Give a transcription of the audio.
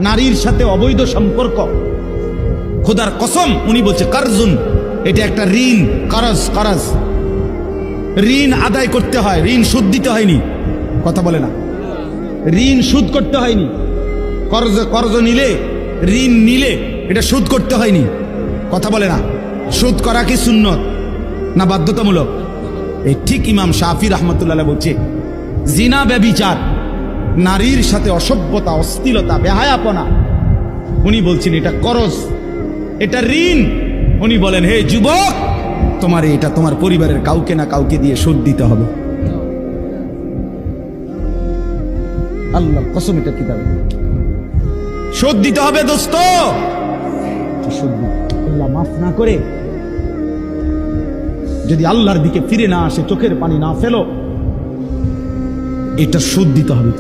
নারীর সাথে অবৈধ সম্পর্ক, খোদার কসম উনি বলছে কারজুন, এটা একটা ঋণ। কারজ ঋণ আদায় করতে হয়, ঋণ সুদ দিতে হয়নি। কথা বলে না, ঋণ সুদ করতে হয়নি। কর্জ নিলে, ঋণ নিলে এটা সুদ করতে হয়নি। কথা বলে না, সুদ করা কি সুন্নত না বাধ্যতামূলক? এই ঠিক ইমাম শাফি রহমতুল্লাহ বলছে জিনা ব্যভিচার, নারীর সাথে অসভ্যতা, অশ্লীলতা, বেহায়াপনা, উনি বলছেন এটা করজ, এটা ঋণ। উনি বলেন হে যুবক, তোমার এটা তোমার পরিবারের কাউকে না কাউকে দিয়ে শোধ দিতে হবে। আল্লাহ কসম, এটা কিতাবে শোধ দিতে হবে দোস্ত। আল্লাহ মাফ না করে যদি আল্লাহর দিকে ফিরে না আসে, চোখের পানি না ফেলো, এটা শোধ দিতে হবে।